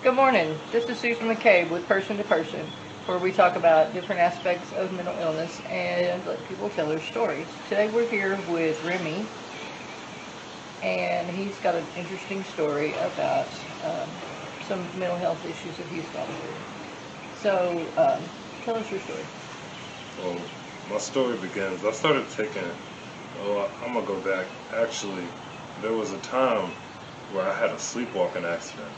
Good morning. This is Susan McCabe with Person to Person, where we talk about different aspects of mental illness and let people tell their stories. Today we're here with Remi, and he's got an interesting story about some mental health issues that he's gone through. So, tell us your story. Well, my story begins. I started taking. Well, I'm gonna go back. Actually, there was a time where I had a sleepwalking accident,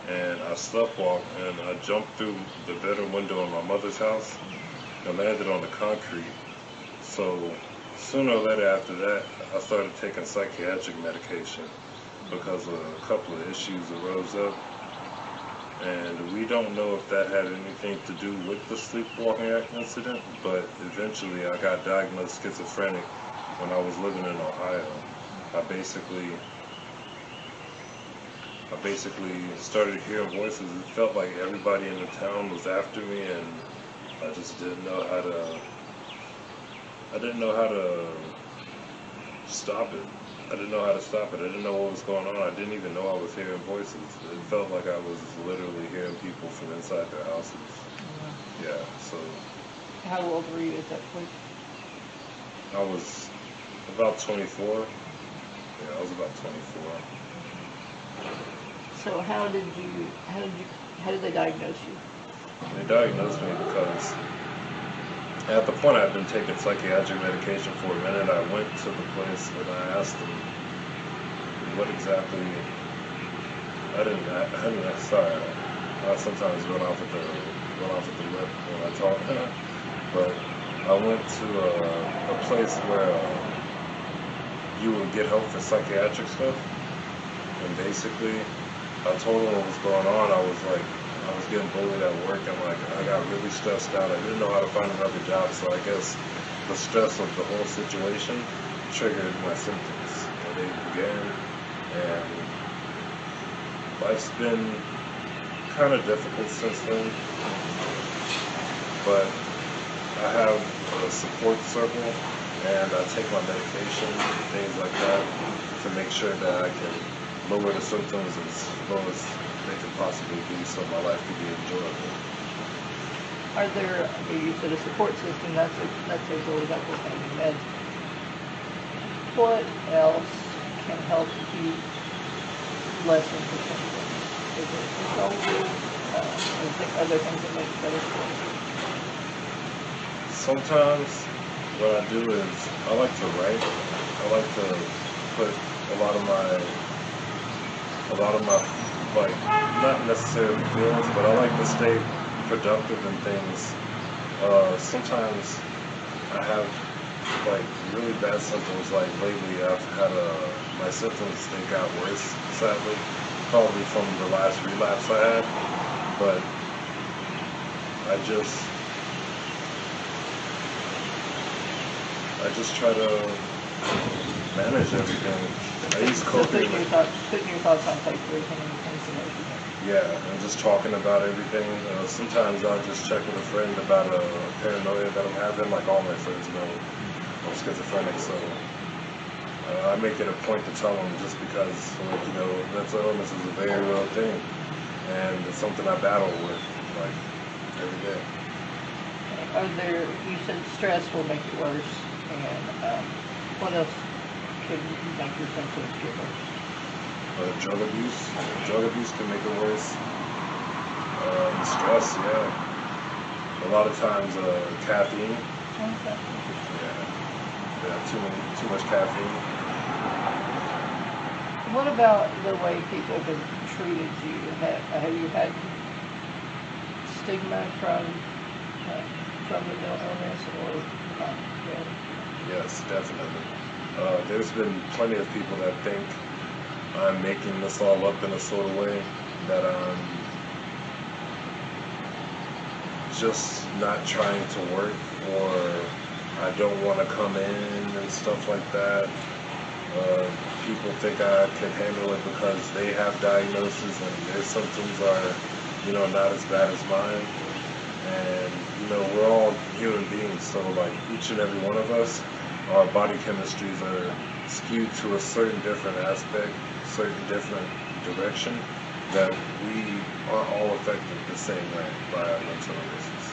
and I sleptwalked and I jumped through the bedroom window in my mother's house and landed on the concrete. So sooner or later after that, I started taking psychiatric medication because a couple of issues arose up, and we don't know if that had anything to do with the sleepwalking incident, but eventually I got diagnosed schizophrenic when I was living in Ohio. I basically I basically started hearing voices. It felt like everybody in the town was after me, and I just didn't know how to. I didn't know how to stop it. I didn't know how to stop it. I didn't know what was going on. I didn't even know I was hearing voices. It felt like I was literally hearing people from inside their houses. Yeah. So How old were you at that point? I was about 24. Yeah, I was about 24. So how did they diagnose you? They diagnosed me because at the point I'd been taking psychiatric medication for a minute. I went to the place and I asked them what exactly. I didn't. Sorry, I sometimes run off at the lip when I talk. But I went to a place where you would get help for psychiatric stuff, and basically I told them what was going on. I was getting bullied at work, and like I got really stressed out. I didn't know how to find another job, so I guess the stress of the whole situation triggered my symptoms, and they began. And life's been kind of difficult since then, but I have a support circle, and I take my medication and things like that to make sure that I can lower the symptoms as low as they can possibly be, so my life can be enjoyable. Are there, you said a support system, that's a really helpful thing. And what else can help you lessen the symptoms? Is it control? Is there other things that make it better for you? Sometimes what I do is I like to write. I like to put a lot of my, like, not necessarily feelings, but I like to stay productive in things. Sometimes I have like really bad symptoms. Like lately, I've had my symptoms, they got worse, sadly, probably from the last relapse I had. But I just I just try to manage everything. I use So coping. putting your thoughts on paper and things and everything. Yeah, and just talking about everything. Sometimes I'll just check with a friend about a paranoia that I'm having. Like all my friends know I'm schizophrenic, so I make it a point to tell them just because, like, mental illness is a very real thing, and it's something I battle with, like, every day. Are there, you said stress will make it worse, and what else could make your symptoms get worse? Drug abuse. Drug abuse can make it worse. Stress, yeah. A lot of times, caffeine. Okay. Yeah, yeah, too much caffeine. What about the way people have treated you? Have you had stigma from the mental illness, or not really? Yes, definitely. There's been plenty of people that think I'm making this all up in a sort of way, that I'm just not trying to work, or I don't want to come in and stuff like that. People think I can handle it because they have diagnoses and their symptoms are, not as bad as mine. And, we're all human beings, so like each and every one of us, our body chemistries are skewed to a certain different aspect, certain different direction. that we are all affected the same way by our mental illnesses.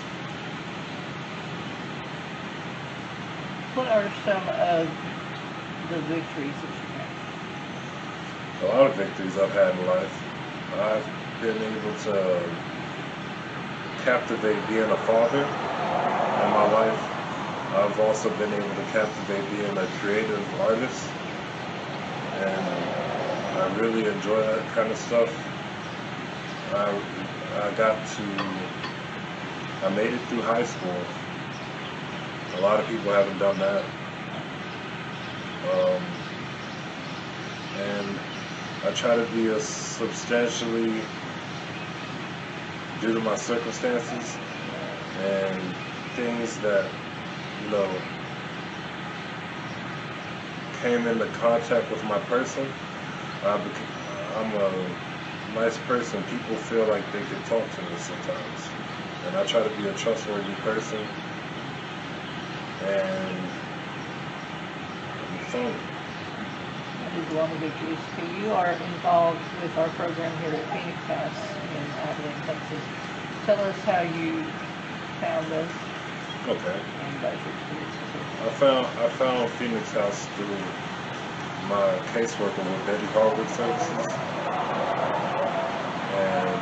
What are some of the victories that you have? A lot of victories I've had in life. I've been able to captivate being a father in my life. I've also been able to captivate being a creative artist, and I really enjoy that kind of stuff. I made it through high school. A lot of people haven't done that. And I try to be a substantially, due to my circumstances and things that, you know, came into contact with my person. I'm a nice person. People feel like they can talk to me sometimes. And I try to be a trustworthy person. And I'm fun. That is one of the victories. So you are involved with our program here at Phoenix House in Abilene, Texas. Tell us how you found us. Okay. And about your experiences. I found Phoenix House through my caseworker with Betty Harwood Services. And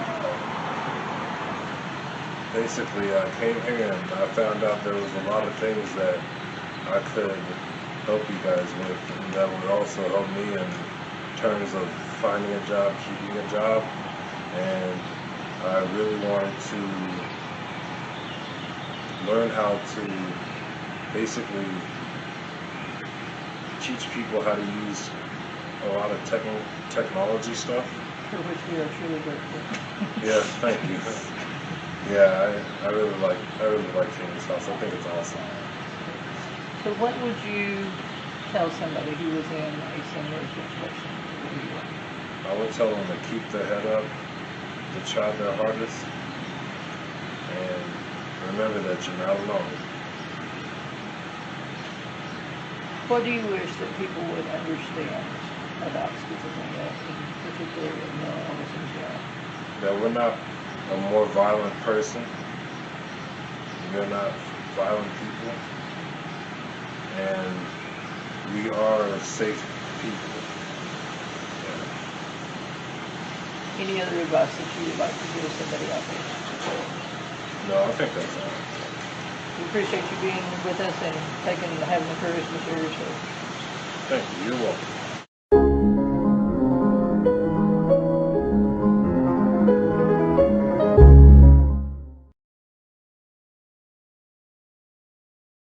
basically I came here and I found out there was a lot of things that I could help you guys with, and that would also help me in terms of finding a job, keeping a job. And I really wanted to learn how to basically teach people how to use a lot of technology stuff. For which we are truly grateful. Yeah, thank you. Yeah, I really like Phoenix House. I think it's awesome. So what would you tell somebody who was in a similar situation to you were? I would tell them to keep their head up, to try their hardest, and remember that you're not alone. What do you wish that people would understand about schizophrenia, in particular in mental illness in general? That we're not a more violent person. We're not violent people. And we are safe people. Yeah. Any other advice that you would like to give somebody out there? No, I think that's all. We appreciate you being with us and having the courage to share your story. Thank you. You're welcome.